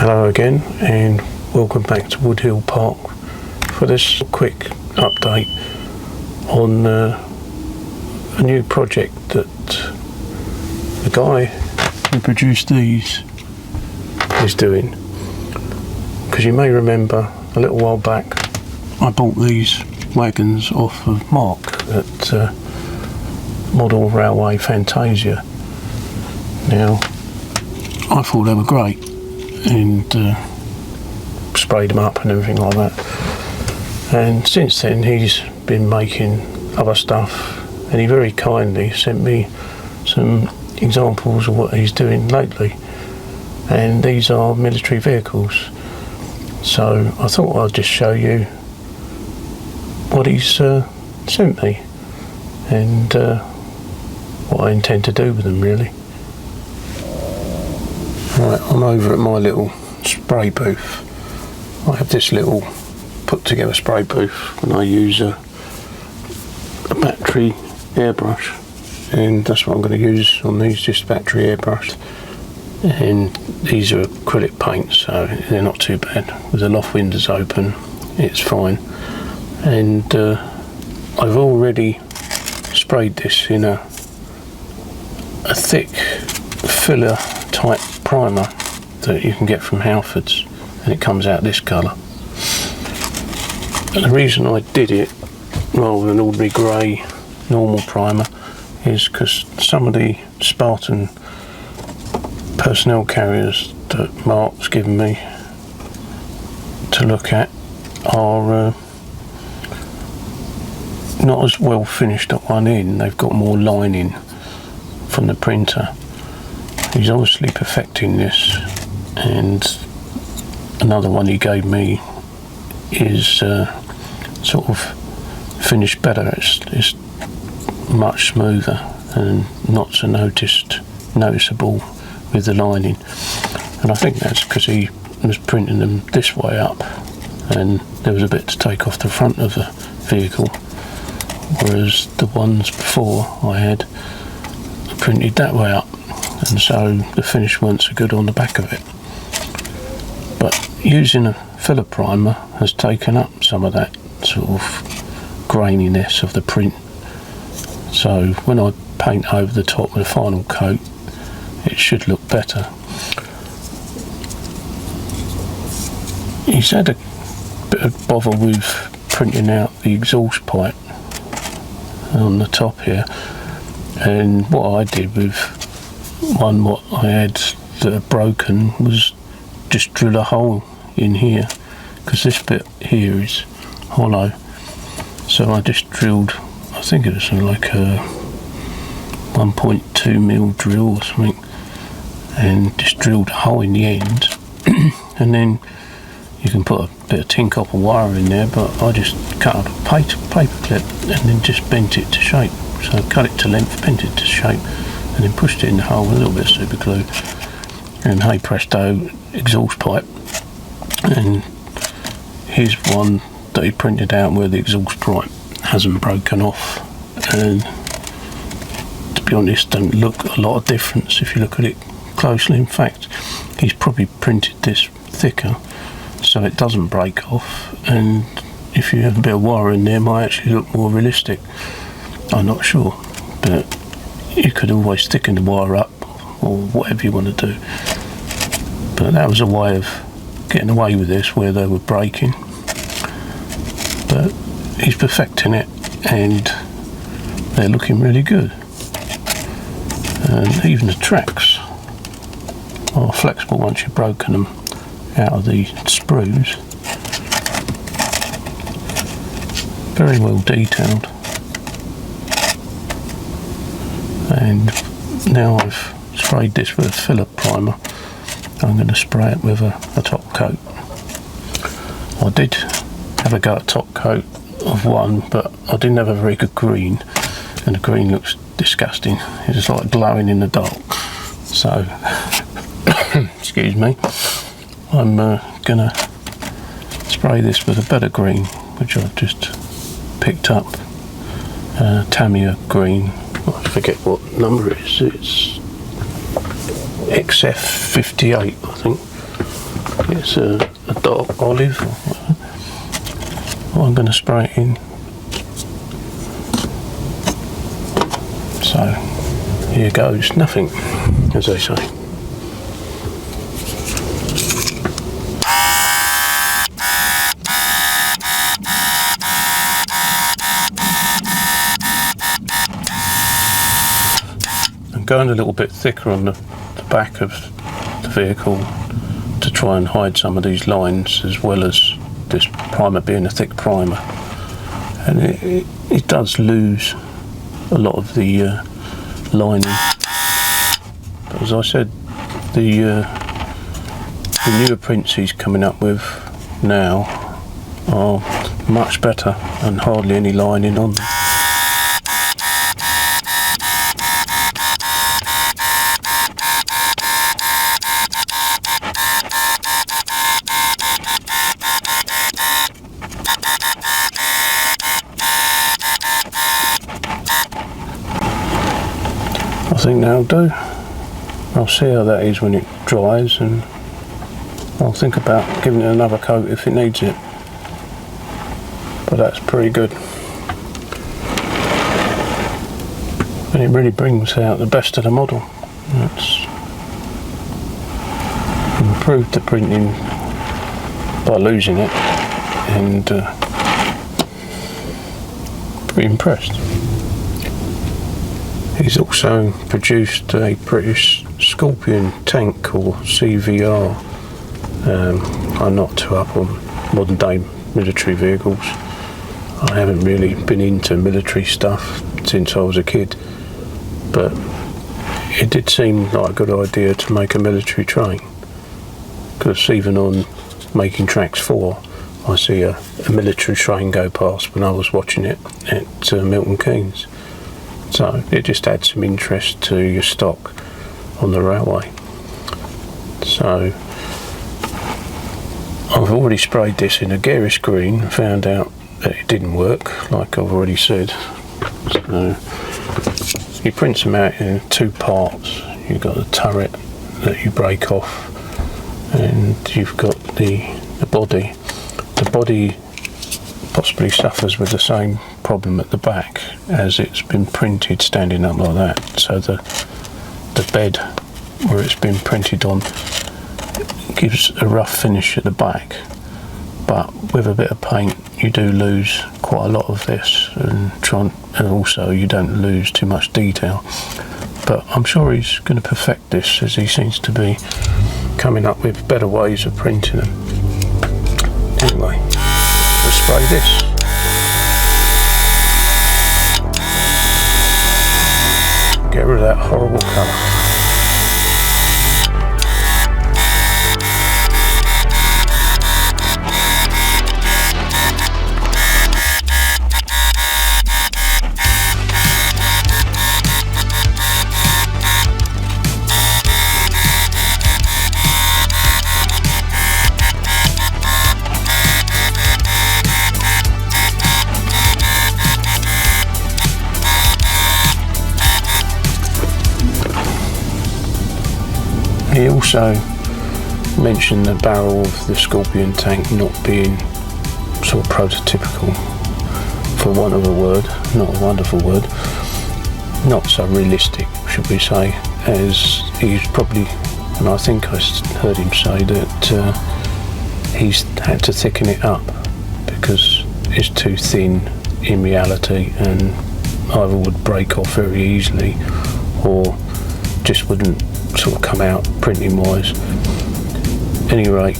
Hello again, and welcome back to Woodhill Park for this quick update on a new project that the guy who produced these is doing. Because you may remember a little while back I bought these wagons off of Mark at Mark Railway Fantasia. Now, I thought they were great and sprayed them up and everything like that. And since then he's been making other stuff, and he very kindly sent me some examples of what he's doing lately. And these are military vehicles. So I thought I'd just show you what he's sent me and what I intend to do with them, really. Right, I'm over at my little spray booth. I have this little put together spray booth and I use a battery airbrush, and that's what I'm going to use on these, just battery airbrush. And these are acrylic paints, so they're not too bad. With the loft windows open, it's fine. And I've already sprayed this in a thick filler type primer that you can get from Halfords, and it comes out this colour. And the reason I did it rather than ordinary grey normal primer is because some of the Spartan personnel carriers that Mark's given me to look at are not as well finished at one end. They've got more lining from the printer. He's obviously perfecting this, and another one he gave me is sort of finished better. It's much smoother and not so noticeable with the lining, and I think that's because he was printing them this way up and there was a bit to take off the front of the vehicle, whereas the ones before I had printed that way up, and so the finish weren't so good on the back of it. But using a filler primer has taken up some of that sort of graininess of the print, so when I paint over the top with a final coat it should look better. He's had a bit of bother with printing out the exhaust pipe on the top here, and what I did with one what I had that had broken was just drill a hole in here, because this bit here is hollow. So I just drilled, I think it was like a 1.2mm drill or something, and just drilled a hole in the end. And then you can put a bit of tin copper wire in there, but I just cut up a paper clip and then just bent it to shape. So I cut it to length, bent it to shape, and then pushed it in the hole with a little bit of super glue, and hey presto, exhaust pipe. And here's one that he printed out where the exhaust pipe hasn't broken off, and to be honest don't look a lot of difference if you look at it closely. In fact, he's probably printed this thicker so it doesn't break off, and if you have a bit of wire in there it might actually look more realistic. I'm not sure, but you could always thicken the wire up or whatever you want to do. But that was a way of getting away with this where they were breaking. But he's perfecting it and they're looking really good. And even the tracks are flexible once you've broken them out of the sprues. Very well detailed. And now I've sprayed this with a filler primer, I'm going to spray it with a top coat. I did have a go at top coat of one, but I didn't have a very good green, and the green looks disgusting. It's like glowing in the dark. So excuse me, I'm gonna spray this with a better green, which I've just picked up, Tamiya green. I forget what number it is. It's XF58, I think. It's a dark olive. I'm going to spray it in. So here goes nothing, as they say. I'm going a little bit thicker on the back of the vehicle to try and hide some of these lines, as well as this primer being a thick primer, and it does lose a lot of the lining. But as I said, the newer prints he's coming up with now are much better and hardly any lining on them. I think that'll do. I'll see how that is when it dries, and I'll think about giving it another coat if it needs it. But that's pretty good. And it really brings out the best of the model. It's improved the printing by losing it, and pretty impressed. He's also produced a British Scorpion tank, or CVR. I'm not too up on modern day military vehicles. I haven't really been into military stuff since I was a kid, but it did seem like a good idea to make a military train, because even on Making Tracks 4 I see a military train go past when I was watching it at Milton Keynes. So it just adds some interest to your stock on the railway. So I've already sprayed this in a garish green and found out that it didn't work, like I've already said. So he prints them out in two parts. You've got the turret that you break off, and you've got the body. The body possibly suffers with the same problem at the back, as it's been printed standing up like that. So the bed where it's been printed on gives a rough finish at the back, but with a bit of paint you do lose quite a lot of this, and also you don't lose too much detail. But I'm sure he's going to perfect this, as he seems to be coming up with better ways of printing them. Anyway, let's spray this. Get rid of that horrible colour. He also mentioned the barrel of the Scorpion tank not being sort of prototypical, for want of a word, not a wonderful word, not so realistic, should we say, as he's probably, and I think I heard him say that he's had to thicken it up because it's too thin in reality, and either would break off very easily or just wouldn't sort of come out printing wise. At any rate,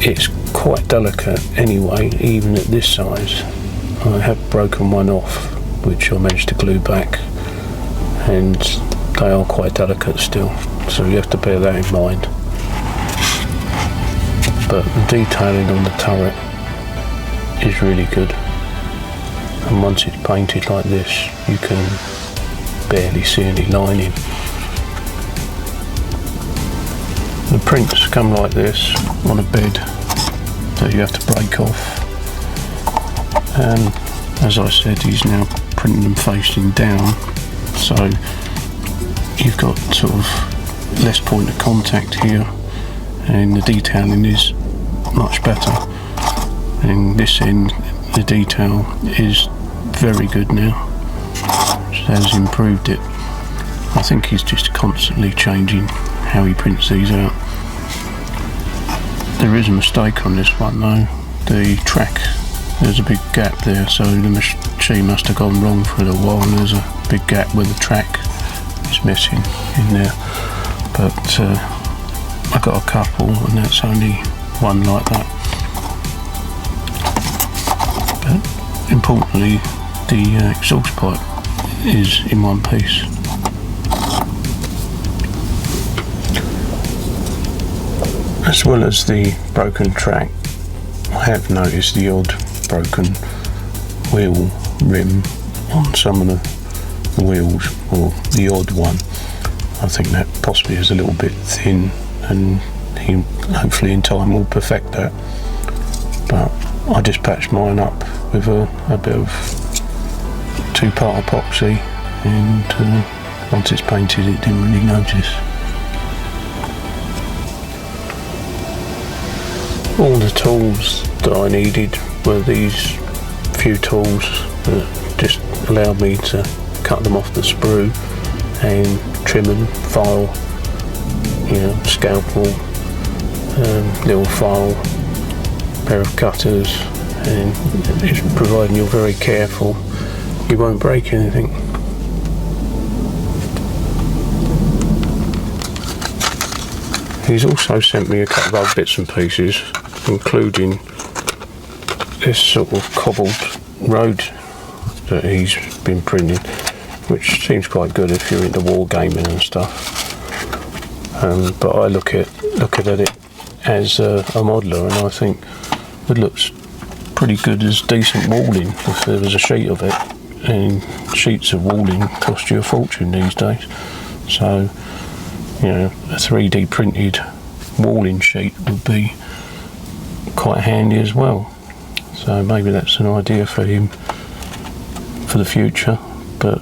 it's quite delicate anyway, even at this size. I have broken one off, which I managed to glue back, and they are quite delicate still, so you have to bear that in mind. But the detailing on the turret is really good, and once it's painted like this you can barely see any lining. The prints come like this on a bed that you have to break off, and as I said, he's now printing them facing down, so you've got sort of less point of contact here, and the detailing is much better. And this end, the detail is very good now. It has improved it. I think he's just constantly changing how he prints these out. There is a mistake on this one though. The track, there's a big gap there, so the machine must have gone wrong for a little while, and there's a big gap where the track is missing in there. But I got a couple, and that's only one like that. But importantly, the exhaust pipe is in one piece. As well as the broken track, I have noticed the odd broken wheel rim on some of the wheels, or the odd one. I think that possibly is a little bit thin, and he hopefully in time will perfect that. But I just patched mine up with a bit of 2-part epoxy, and once it's painted it didn't really notice. All the tools that I needed were these few tools that just allowed me to cut them off the sprue and trim them, file, scalpel, little file, pair of cutters, and just providing you're very careful, you won't break anything. He's also sent me a couple of other bits and pieces, including this sort of cobbled road that he's been printing, which seems quite good if you're into wargaming and stuff. But I look at it as a modeller, and I think it looks pretty good as decent walling if there was a sheet of it, and sheets of walling cost you a fortune these days. So a 3D printed walling sheet would be quite handy as well. So maybe that's an idea for him for the future. But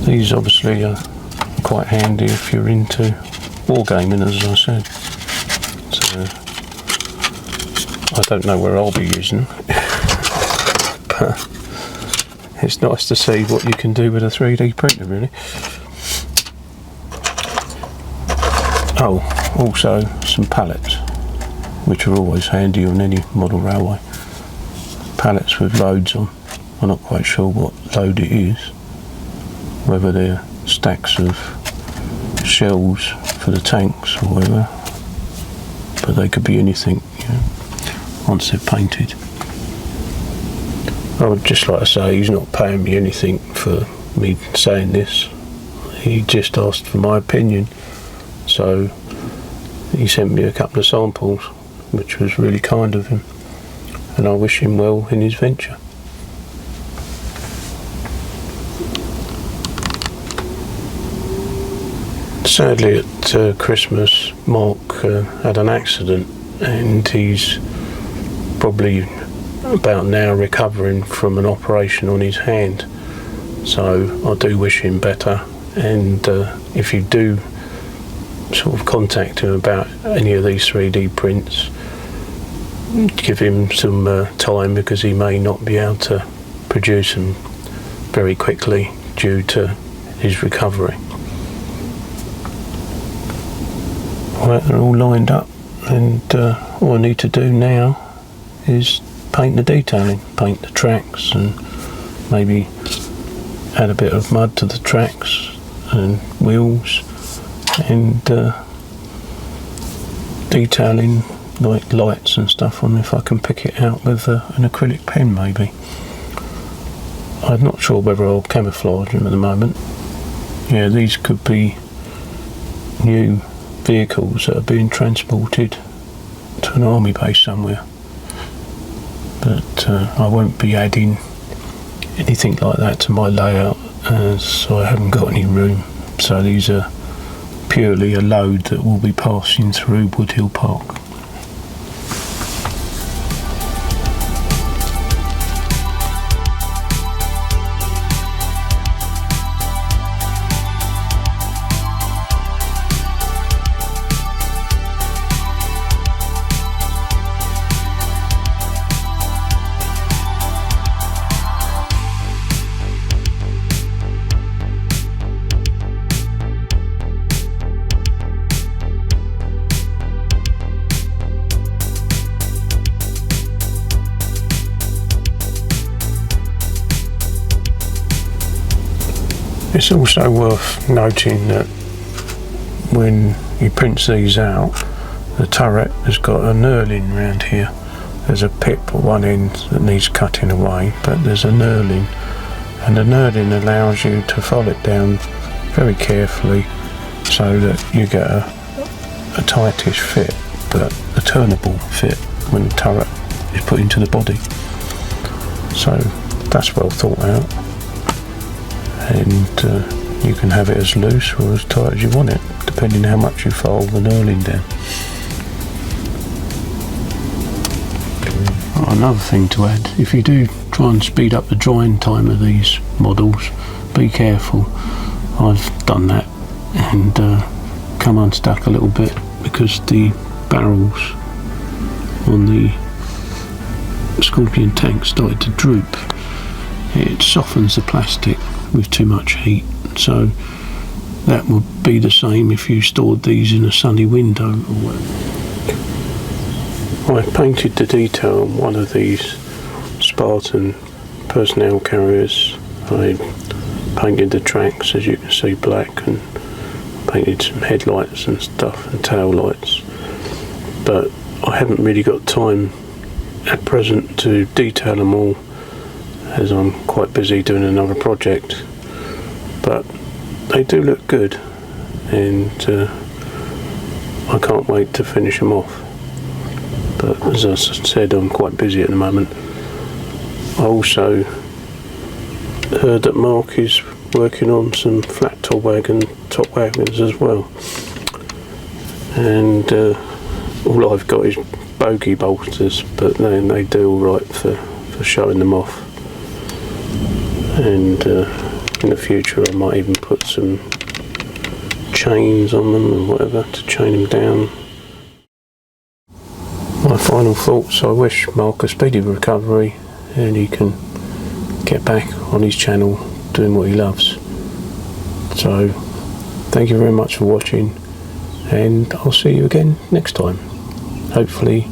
these obviously are quite handy if you're into wargaming, as I said. So I don't know where I'll be using them, but it's nice to see what you can do with a 3D printer, really. Oh, also some pallets, which are always handy on any model railway. Pallets with loads on. I'm not quite sure what load it is, whether they're stacks of shells for the tanks or whatever, but they could be anything, once they're painted. I would just like to say he's not paying me anything for me saying this. He just asked for my opinion, so he sent me a couple of samples, which was really kind of him, and I wish him well in his venture. Sadly at Christmas, Mark had an accident, and he's probably about now recovering from an operation on his hand. So I do wish him better, and if you do sort of contact him about any of these 3D prints, give him some time, because he may not be able to produce them very quickly due to his recovery. Right, they're all lined up, and all I need to do now is paint the detailing, paint the tracks, and maybe add a bit of mud to the tracks and wheels, and detailing like lights and stuff on, if I can pick it out with an acrylic pen maybe. I'm not sure whether I'll camouflage them at the moment. Yeah, these could be new vehicles that are being transported to an army base somewhere, but I won't be adding anything like that to my layout, as I haven't got any room. So these are purely a load that will be passing through Woodhill Park. It's also worth noting that when you pinch these out, the turret has got a knurling round here. There's a pip at one end that needs cutting away, but there's a knurling, and the knurling allows you to file it down very carefully so that you get a tightish fit, but a turnable fit when the turret is put into the body. So that's well thought out, and you can have it as loose or as tight as you want it, depending how much you file the knurling down. Another thing to add, if you do try and speed up the drying time of these models, be careful. I've done that and come unstuck a little bit because the barrels on the Scorpion tank started to droop. It softens the plastic with too much heat, so that would be the same if you stored these in a sunny window or whatever. I painted the detail on one of these Spartan personnel carriers. I painted the tracks, as you can see, black, and painted some headlights and stuff and tail lights, but I haven't really got time at present to detail them all, as I'm quite busy doing another project, but they do look good, and I can't wait to finish them off. But as I said, I'm quite busy at the moment. I also heard that Mark is working on some flat top wagons as well, and all I've got is bogey bolsters, but they do all right for showing them off. And in the future I might even put some chains on them or whatever to chain them down. My final thoughts: I wish Mark a speedy recovery and he can get back on his channel doing what he loves. So thank you very much for watching, and I'll see you again next time, hopefully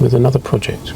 with another project.